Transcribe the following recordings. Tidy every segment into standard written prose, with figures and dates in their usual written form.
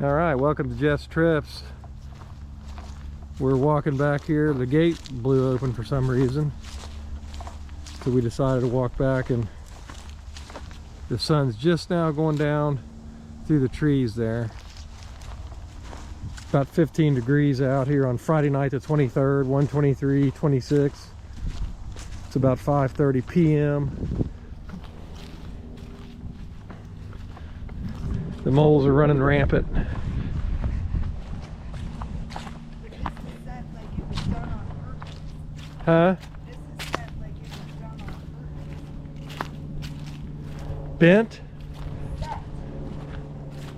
All right, welcome to Jeff's Trips. We're walking back here. The gate blew open for some reason, so we decided to walk back, and the sun's just now going down through the trees there. About 15 degrees out here on Friday night the 23rd, 1:23:26. It's about 5:30 p.m. The moles are running rampant. Huh? Bent?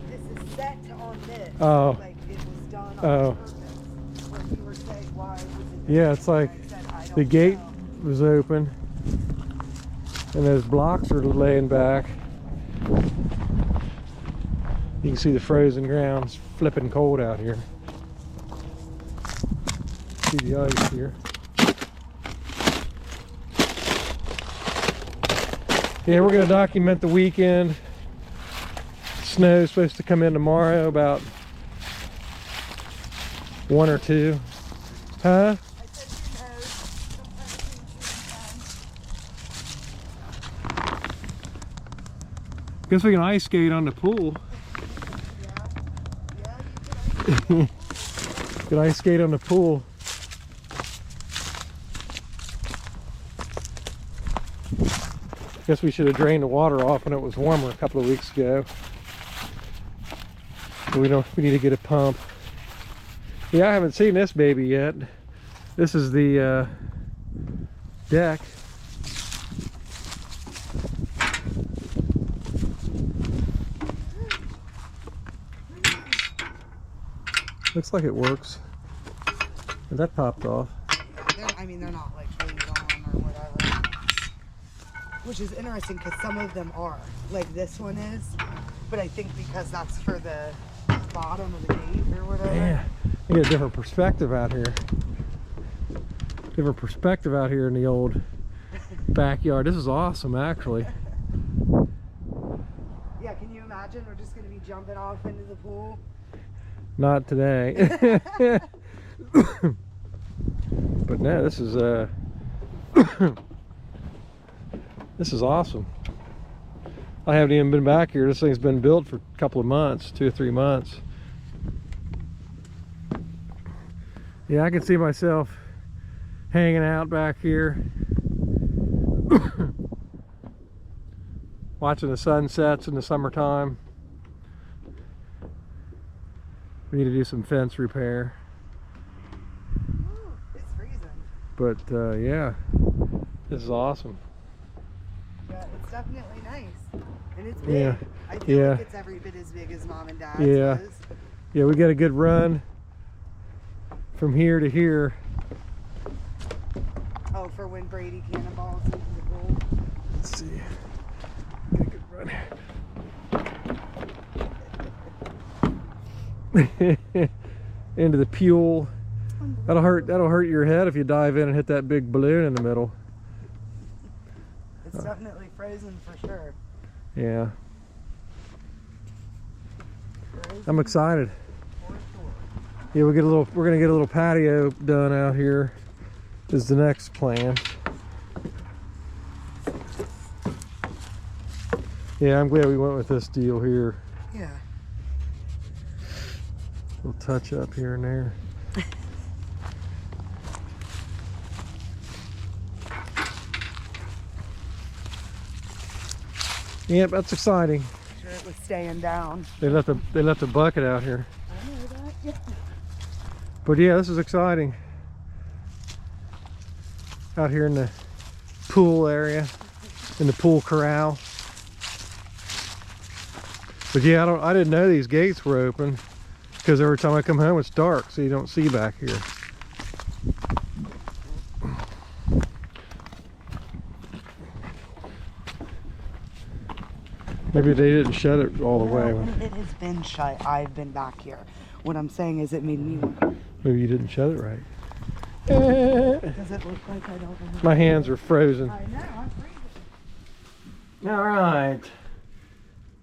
This is set on this. Oh. Like it was done on purpose. When you were saying why was it Yeah, it's like the gate was open and those blocks are laying back. You can see the frozen ground. It's flipping cold out here. See the ice here. Yeah, we're going to document the weekend. Snow's supposed to come in tomorrow, about 1 or 2. Huh? I said who knows. Guess we can ice skate on the pool. Yeah, Can ice skate on the pool. Guess we should have drained the water off when it was warmer a couple of weeks ago. But we need to get a pump. Yeah, I haven't seen this baby yet. This is the deck. Looks like it works. And that popped off. I mean, they're not like glued on or whatever. Which is interesting because some of them are. Like this one is. But I think because that's for the bottom of the gate or whatever. Yeah, you get a different perspective out here. Different perspective out here in the old backyard. This is awesome, actually. Yeah, can you imagine? We're just going to be jumping off into the pool. Not today. But no, this is this is awesome. I haven't even been back here. This thing's been built for a couple of months, 2 or 3 months. Yeah, I can see myself hanging out back here, watching the sunsets in the summertime. We need to do some fence repair. Ooh, it's freezing. But yeah, this is awesome. Yeah, it's definitely nice. And it's big. Yeah. I feel Yeah. like it's every bit as big as Mom and Dad's Yeah. was. Yeah, we got a good run from here to here. Oh, for when Brady cannonballs into the pool. Let's see. Get a good run here. Into the pool. That'll hurt your head if you dive in and hit that big balloon in the middle. It's definitely frozen for sure. Yeah. Frozen I'm excited. for sure. Yeah, we're gonna get a little patio done out here is the next plan. Yeah, I'm glad we went with this deal here. Yeah. A little touch up here and there. Yep, that's exciting. Sure it was staying down. They left the bucket out here. I know that. Yeah. But yeah, this is exciting. Out here in the pool area, in the pool corral. But yeah, I didn't know these gates were open because every time I come home it's dark, so you don't see back here. Maybe they didn't shut it all the way. No, it has been shut. I've been back here. What I'm saying is it made me wonder. Maybe you didn't shut it right. Does it look like I don't know? My hands are frozen. I know, I'm freezing. All right.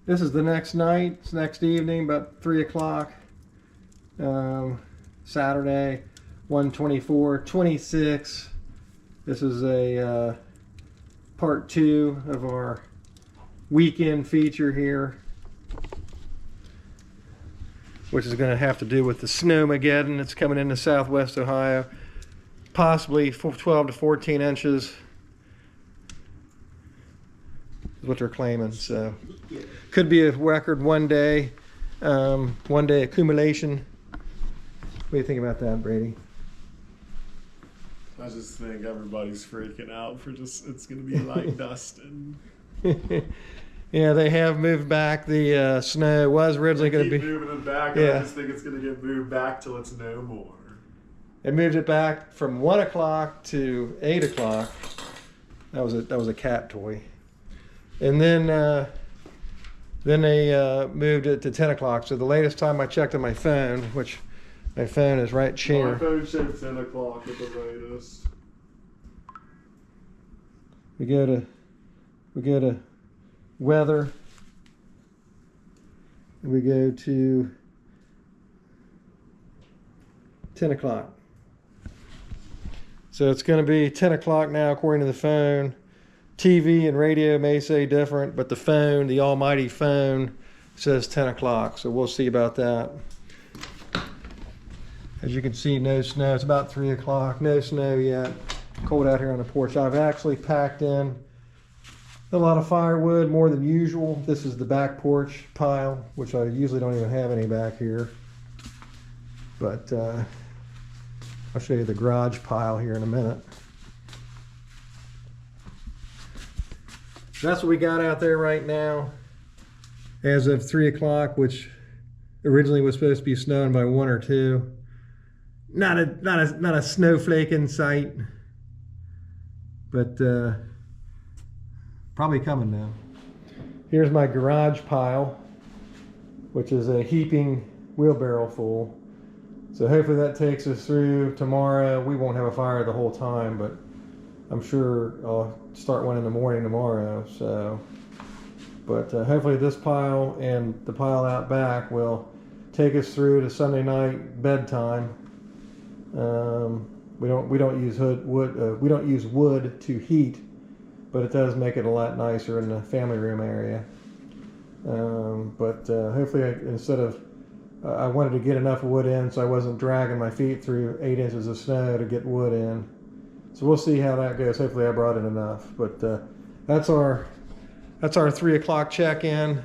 This is the next night. It's next evening, about 3 o'clock. Saturday, 1/24/26. This is a part 2 of our weekend feature here, which is going to have to do with the Snowmageddon that's coming into southwest Ohio. Possibly 12 to 14 inches is what they're claiming. So could be a record one day accumulation. What do you think about that, Brady? I just think everybody's freaking out for it's going to be like dust and. Yeah, they have moved back the snow. It was originally going to be moving it back. Yeah. I just think it's going to get moved back till it's no more. It moved it back from 1 o'clock to 8 o'clock. That was a cat toy, and then they moved it to 10 o'clock. So the latest time I checked on my phone, which my phone is right here. My phone showed 10 o'clock at the latest. We go to weather. We go to 10 o'clock. So it's going to be 10 o'clock now according to the phone. TV and radio may say different, but the phone, the almighty phone, says 10 o'clock. So we'll see about that. As you can see, no snow. It's about 3 o'clock. No snow yet. Cold out here on the porch. I've actually packed in a lot of firewood, more than usual. This is the back porch pile, which I usually don't even have any back here. But I'll show you the garage pile here in a minute. That's what we got out there right now as of 3 o'clock, which originally was supposed to be snowing by 1 or 2. Not a snowflake in sight, but probably coming now. Here's my garage pile, which is a heaping wheelbarrow full. So hopefully that takes us through tomorrow. We won't have a fire the whole time, but I'm sure I'll start one in the morning tomorrow. So, but hopefully this pile and the pile out back will take us through to Sunday night bedtime. We don't use wood to heat, but it does make it a lot nicer in the family room area. But hopefully instead of I wanted to get enough wood in so I wasn't dragging my feet through 8 inches of snow to get wood in. So we'll see how that goes. Hopefully I brought in enough. But that's our 3 o'clock check-in.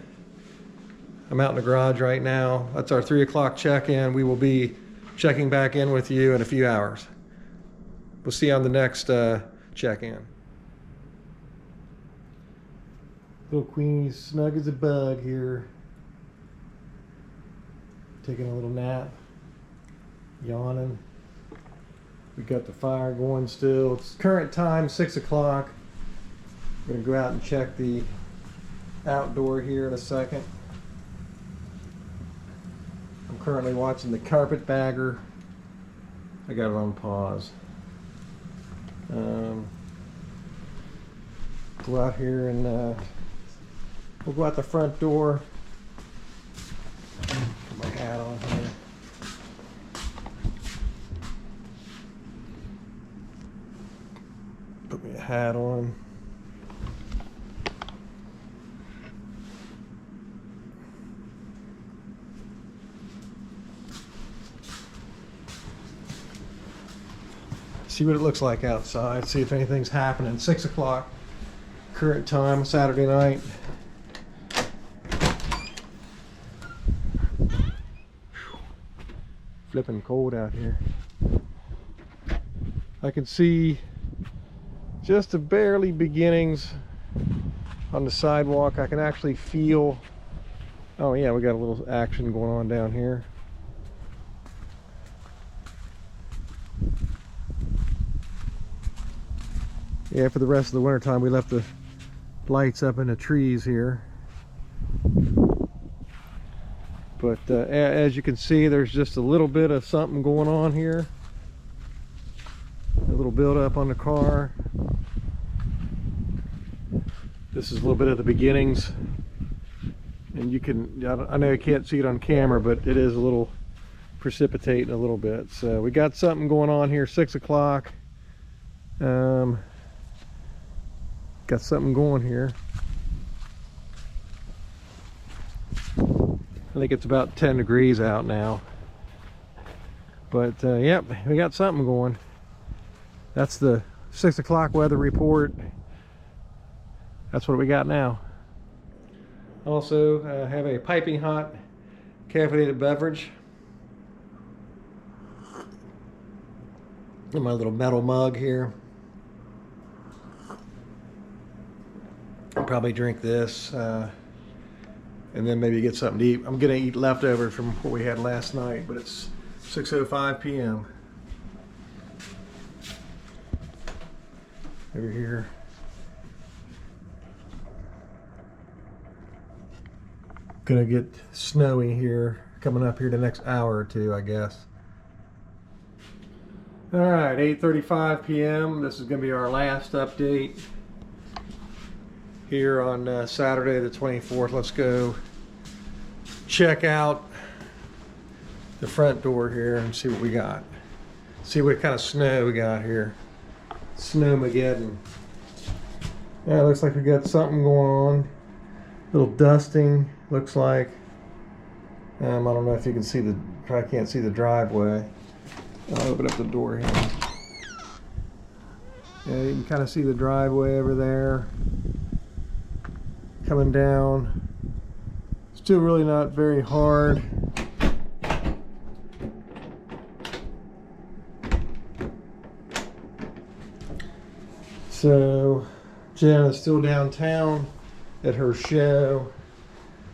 I'm out in the garage right now. That's our 3 o'clock check-in. We will be checking back in with you in a few hours. We'll see you on the next check-in. Little Queenie's snug as a bug here. Taking a little nap. Yawning. We got the fire going still. It's current time, 6 o'clock. I'm going to go out and check the outdoor here in a second. I'm currently watching the carpetbagger. I got it on pause. Go out here and we'll go out the front door. Put my hat on here. Put me a hat on. See what it looks like outside, see if anything's happening. 6 o'clock, current time, Saturday night. Flipping cold out here. I can see just the barely beginnings on the sidewalk. I can actually feel, oh yeah, we got a little action going on down here. Yeah, for the rest of the winter time we left the lights up in the trees here. But as you can see, there's just a little bit of something going on here. A little build-up on the car. This is a little bit of the beginnings And you can, I know you can't see it on camera, but it is a little precipitating a little bit. So we got something going on here, 6 o'clock. Got something going here. I think it's about 10 degrees out now. But yep, we got something going. That's the 6 o'clock weather report. That's what we got now. Also have a piping hot caffeinated beverage in my little metal mug here. I'll probably drink this and then maybe get something to eat. I'm gonna eat leftovers from what we had last night, but it's 6:05 p.m. over here. Gonna get snowy here coming up here the next hour or two, I guess. All right, 8:35 p.m. This is gonna be our last update here on Saturday the 24th. Let's go check out the front door here and see what we got. See what kind of snow we got here. Snowmageddon. Yeah, it looks like we got something going on. Little dusting, looks like. I don't know if you can see the, probably can't see the driveway. I'll open up the door here. Yeah, you can kind of see the driveway over there. Coming down. Still really not very hard. So Jen is still downtown at her show,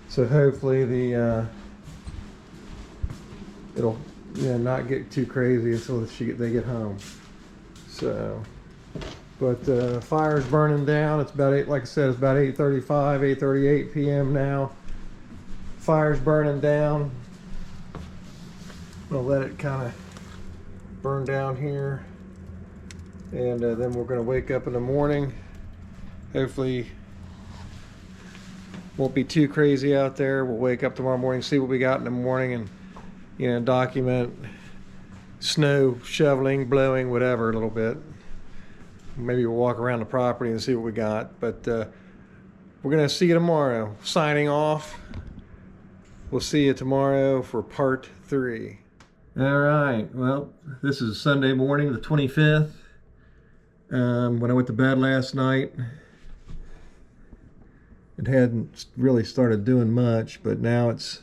so hopefully the it'll not get too crazy until they get home. So, but fire's burning down. It's about like I said, it's about 8:35, 8:38 p.m. now. Fire's burning down. I'll let it kind of burn down here. And then we're going to wake up in the morning. Hopefully won't be too crazy out there. We'll wake up tomorrow morning, see what we got in the morning, and document snow shoveling, blowing, whatever a little bit. Maybe we'll walk around the property and see what we got. But we're going to see you tomorrow. Signing off. We'll see you tomorrow for part 3. All right. Well, this is Sunday morning, the 25th. When I went to bed last night, it hadn't really started doing much, but now it's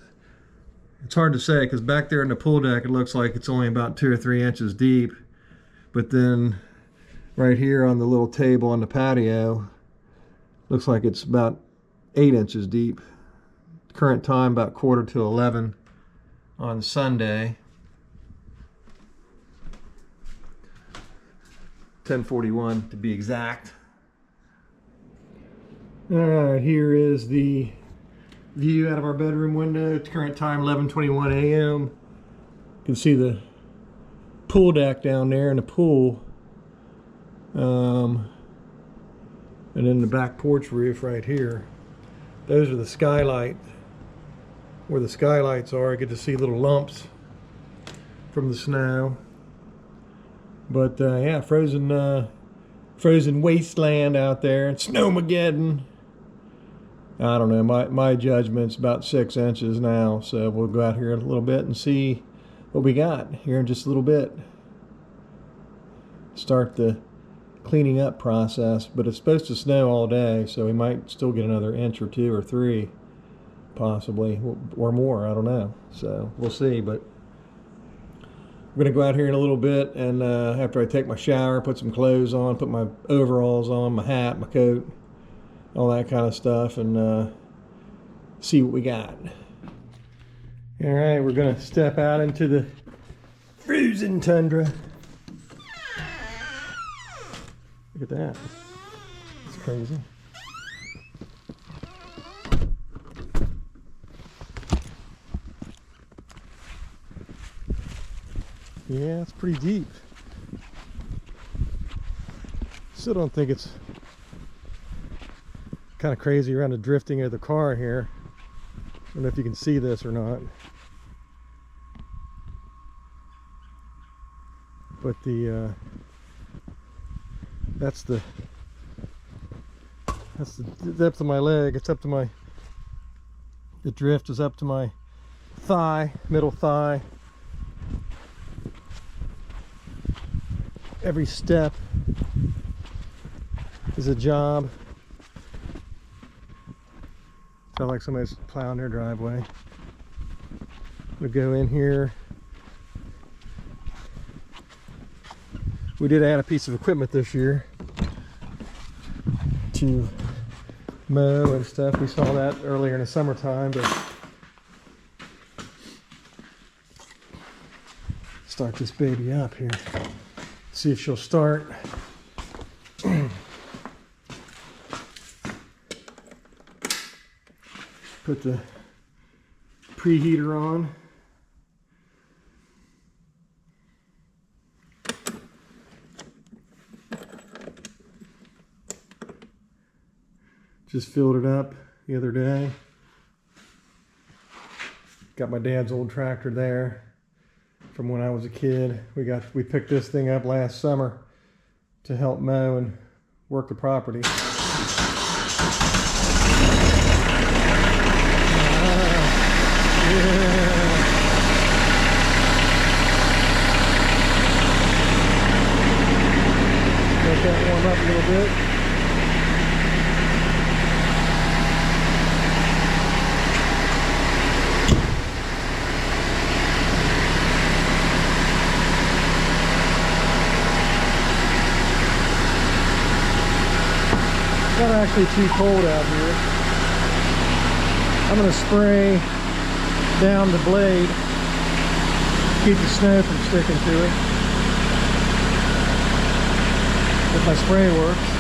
hard to say, because back there in the pool deck it looks like it's only about 2 or 3 inches deep, but then right here on the little table on the patio looks like it's about 8 inches deep. Current time about 10:45 on Sunday. 10:41 to be exact. All right, here is the view out of our bedroom window. It's current time 11:21 a.m. You can see the pool deck down there and the pool. And then the back porch roof right here. Those are the skylight. Where the skylights are, I get to see little lumps from the snow. But yeah, frozen wasteland out there. It's Snowmageddon. I don't know, my judgment's about 6 inches now, so we'll go out here a little bit and see what we got here in just a little bit. Start the cleaning up process, but it's supposed to snow all day, so we might still get another inch or 2 or 3, possibly, or more, I don't know. So we'll see, but I'm gonna go out here in a little bit, and after I take my shower, put some clothes on, put my overalls on, my hat, my coat, all that kind of stuff, and see what we got. All right, we're gonna step out into the frozen tundra. Look at that. It's crazy. Yeah, it's pretty deep. Still don't think it's kind of crazy around the drifting of the car here. don't know if you can see this or not, but the that's the depth of my leg. It's up to my, the drift is up to my thigh, middle thigh. Every step is a job. Sounds like somebody's plowing their driveway. We go in here. We did add a piece of equipment this year to mow and stuff. We saw that earlier in the summertime, but start this baby up here. See if she'll start. Put the preheater on. Just filled it up the other day. Got my dad's old tractor there from when I was a kid. We picked this thing up last summer to help mow and work the property. Let that warm up a little bit. It's not actually too cold out here. I'm going to spray down the blade, keep the snow from sticking to it. If my spray works.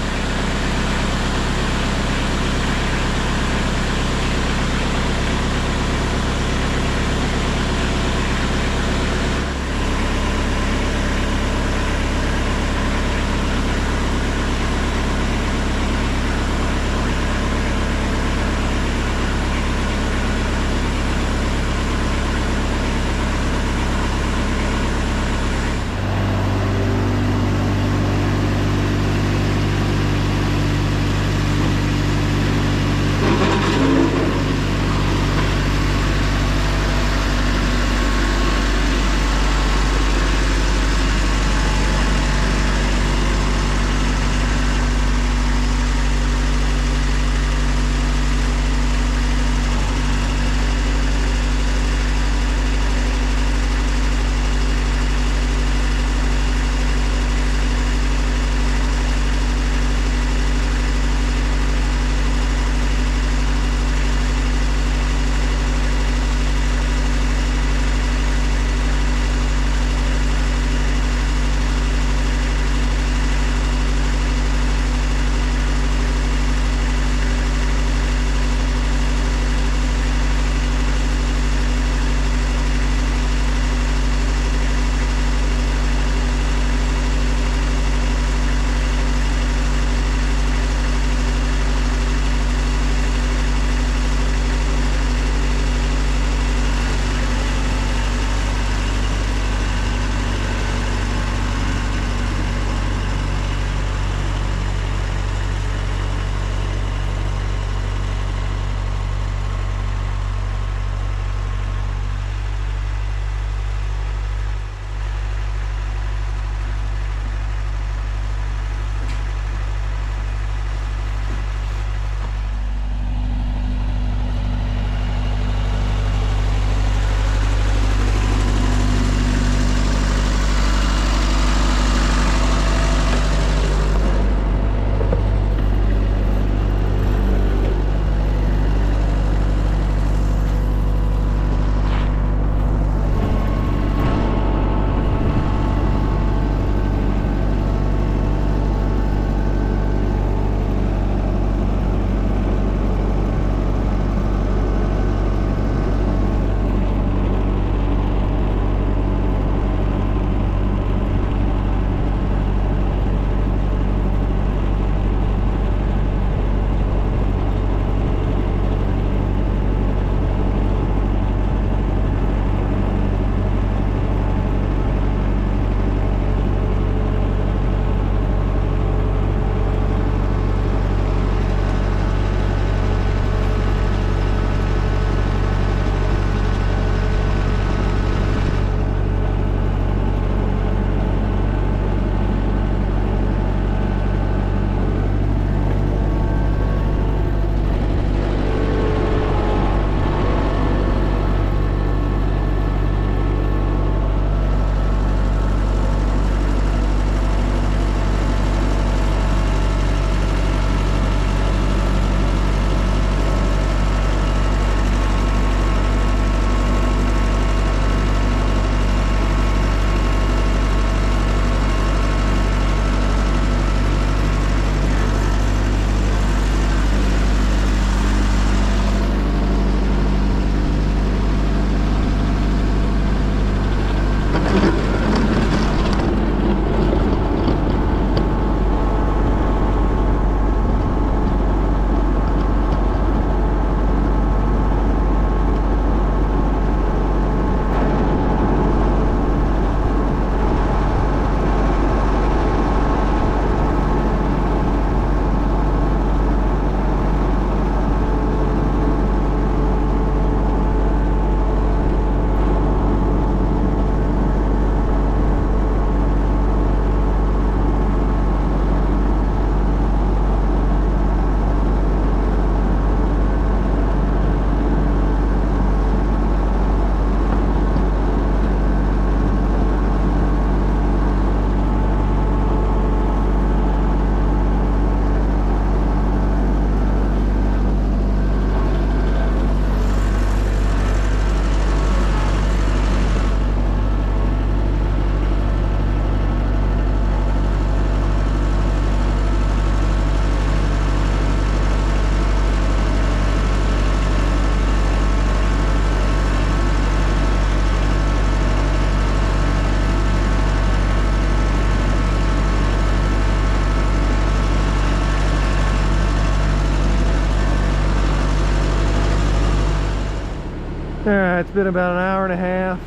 Alright, it's been about an hour and a half.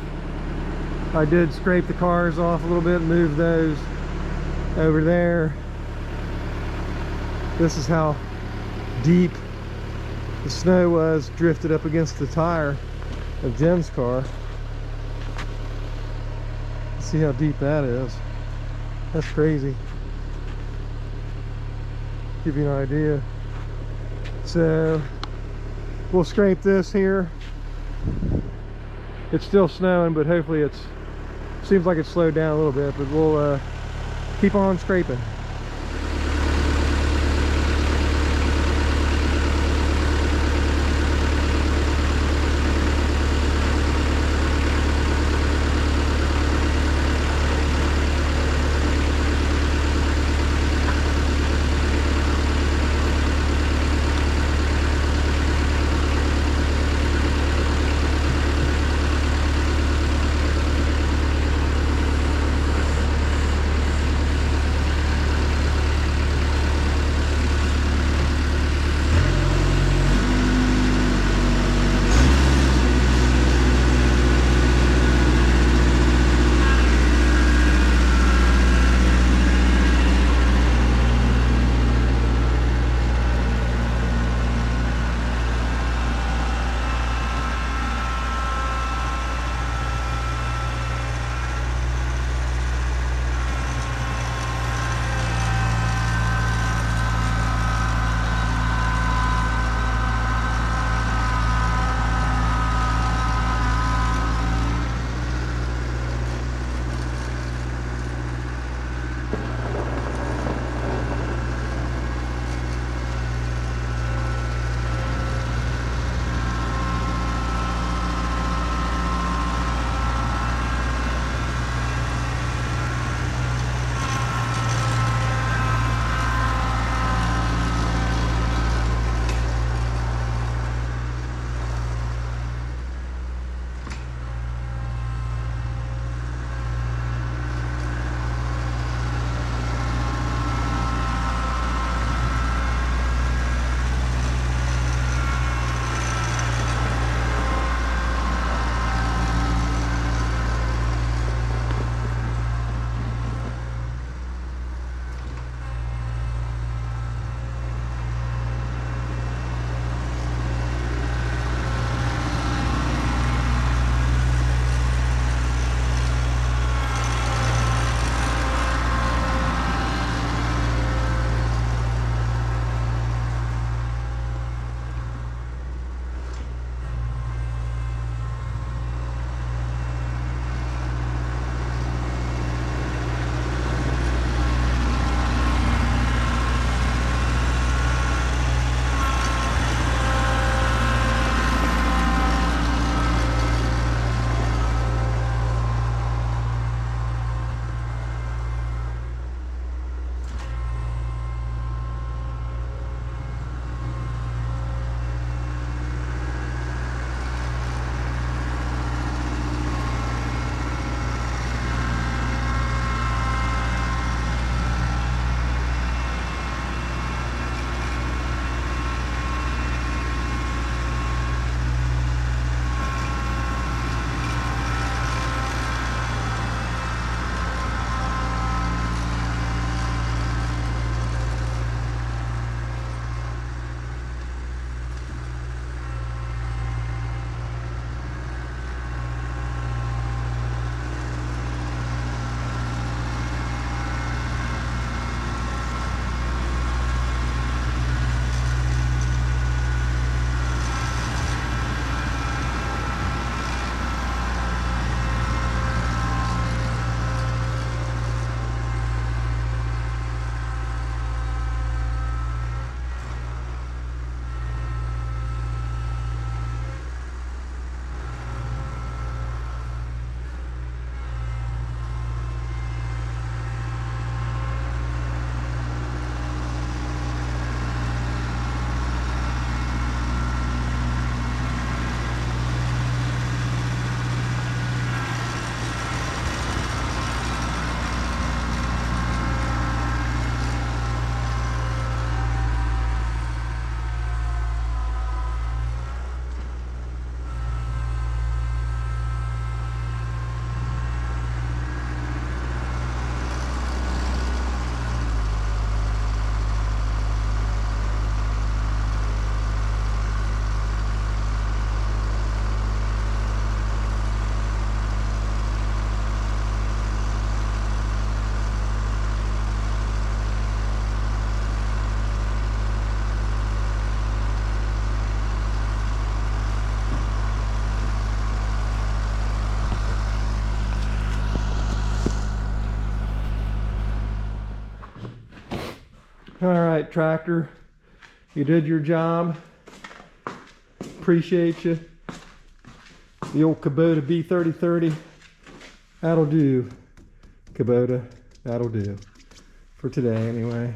I did scrape the cars off a little bit, move those over there. This is how deep the snow was, drifted up against the tire of Jen's car. See how deep that is. That's crazy. Give you an idea. So we'll scrape this here. It's still snowing, but hopefully seems like it's slowed down a little bit, but we'll keep on scraping. All right, tractor, you did your job. Appreciate you. The old Kubota B3030, that'll do. Kubota, that'll do. For today, anyway.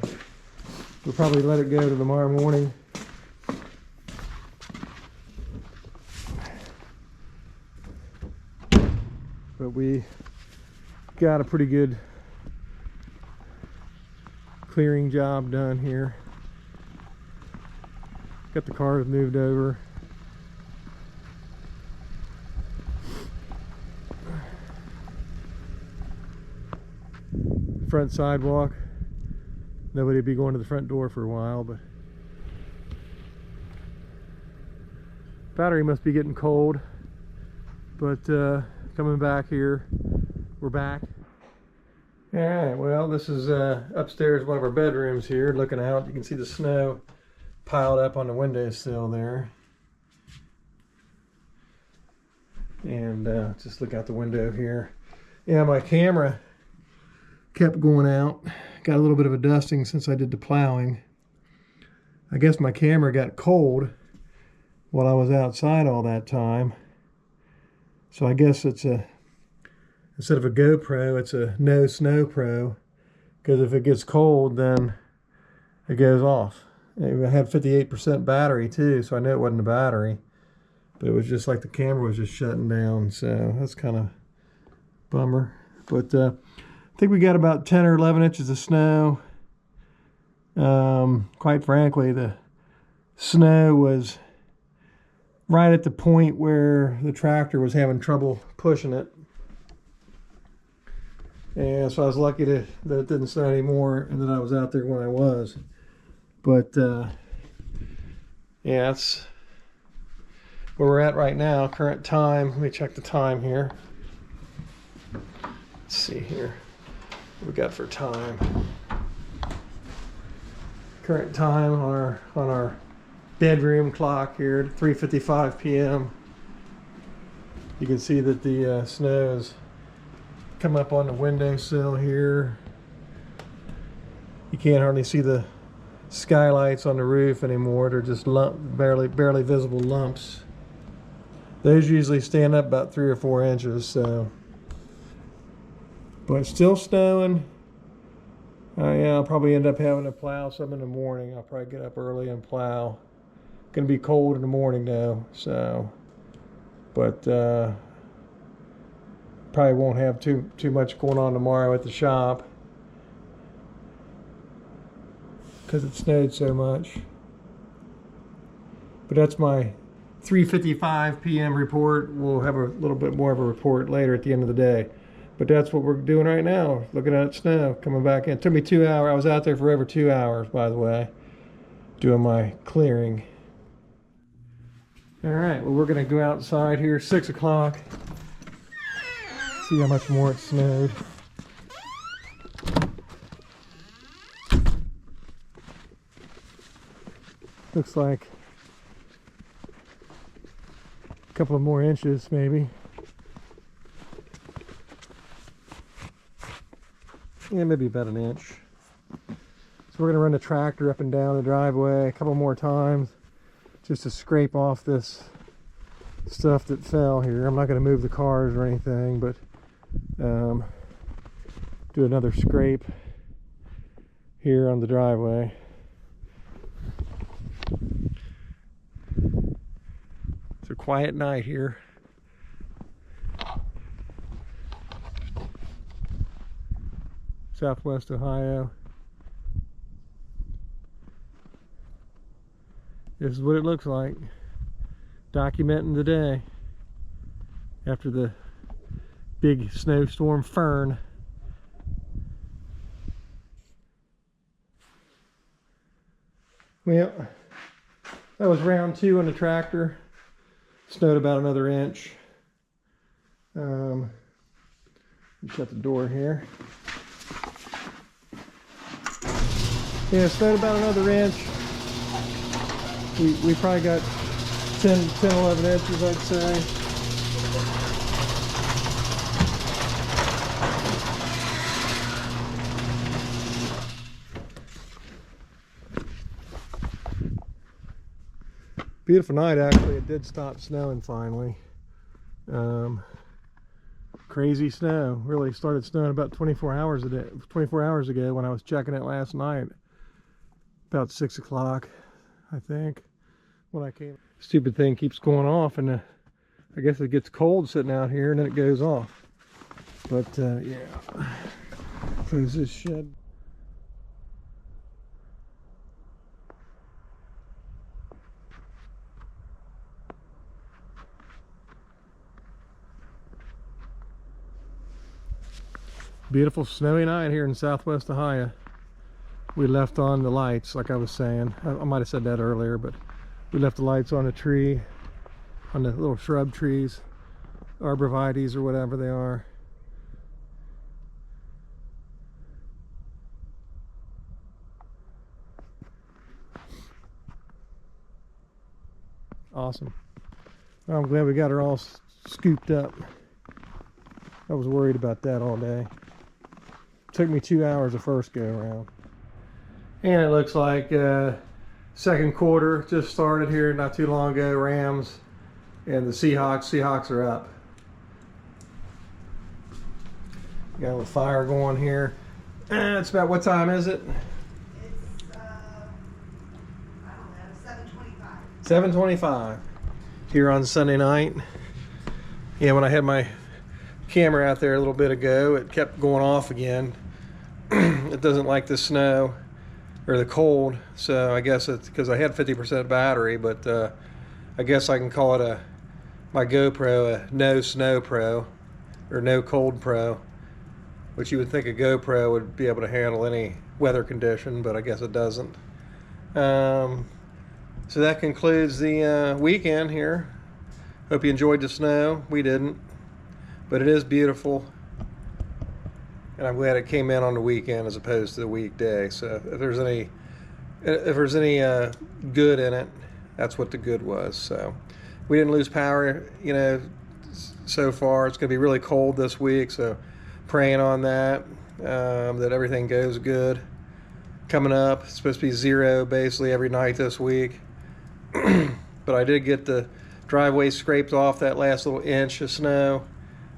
We'll probably let it go to tomorrow morning. But we got a pretty good clearing job done here. Got the cars moved over. Front sidewalk. Nobody would be going to the front door for a while, but battery must be getting cold. But coming back here, we're back. All right, well, this is upstairs, one of our bedrooms here. Looking out, you can see the snow piled up on the windowsill there. And just look out the window here. Yeah, my camera kept going out. Got a little bit of a dusting since I did the plowing. I guess my camera got cold while I was outside all that time. So I guess it's a, instead of a GoPro, it's a no snow pro, because if it gets cold, then it goes off. I had 58% battery too, so I know it wasn't a battery, but it was just like the camera was just shutting down. So that's kind of bummer. But I think we got about 10 or 11 inches of snow. Quite frankly, the snow was right at the point where the tractor was having trouble pushing it. And so I was lucky that it didn't snow anymore and that I was out there when I was. But yeah, that's where we're at right now. Current time, let me check the time here. Let's see here. What we got for time? Current time on our bedroom clock here, 3:55 p.m. You can see that the snow has come up on the windowsill here. You can't hardly see the skylights on the roof anymore. They're just barely visible lumps. Those usually stand up about 3 or 4 inches. So, but it's still snowing. Yeah, I'll probably end up having to plow some in the morning. I'll probably get up early and plow. Gonna be cold in the morning though, so, but probably won't have too much going on tomorrow at the shop because it snowed so much. But that's my 3:55 p.m. report. We'll have a little bit more of a report later at the end of the day. But that's what we're doing right now, looking at snow coming back in. It took me 2 hours. I was out there for over 2 hours, by the way, doing my clearing. All right, well, we're gonna go outside here, 6 o'clock. See how much more it snowed. Looks like a couple of more inches, maybe. Yeah, maybe about an inch. So we're gonna run the tractor up and down the driveway a couple more times just to scrape off this stuff that fell here. I'm not gonna move the cars or anything, but do another scrape here on the driveway. It's a quiet night here. Southwest Ohio. This is what it looks like. Documenting the day after the big snowstorm Fern. Well, that was round 2 on the tractor. Snowed about another inch. Shut the door here. Yeah, snowed about another inch. We probably got 10, 11 inches, I'd say. Beautiful night, actually. It did stop snowing finally. Crazy snow. Really started snowing about 24 hours ago when I was checking it last night. About 6 o'clock, I think, when I came. Stupid thing keeps going off, and I guess it gets cold sitting out here and then it goes off. But yeah, close this shed. Beautiful snowy night here in southwest Ohio. We left on the lights, like I was saying. I might have said that earlier, but we left the lights on the tree, on the little shrub trees, arborvitaes or whatever they are. Awesome. Well, I'm glad we got her all scooped up. I was worried about that all day. Took me 2 hours the first go around. And it looks like second quarter just started here not too long ago. Rams and the Seahawks are up. Got a little fire going here. It's about, what time is it? It's, I don't know, 7:25. 7:25 here on Sunday night. Yeah, when I had my camera out there a little bit ago, it kept going off again. It doesn't like the snow or the cold, so I guess it's because I had 50% battery, but I guess I can call it my GoPro a no snow pro or no cold pro, which you would think a GoPro would be able to handle any weather condition, but I guess it doesn't. So that concludes the weekend here. Hope you enjoyed the snow. We didn't, but it is beautiful. And I'm glad it came in on the weekend as opposed to the weekday. So if there's any good in it, that's what the good was. So we didn't lose power, you know, so far. It's going to be really cold this week, so praying on that, that everything goes good. Coming up, it's supposed to be 0 basically every night this week. But I did get the driveway scraped off that last little inch of snow.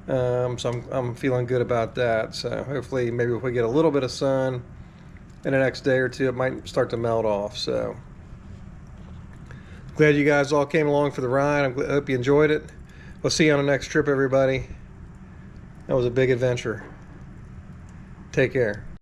So I'm feeling good about that. So hopefully maybe if we get a little bit of sun in the next day or two, it might start to melt off. So glad you guys all came along for the ride. I hope you enjoyed it. We'll see you on the next trip, everybody. That was a big adventure. Take care.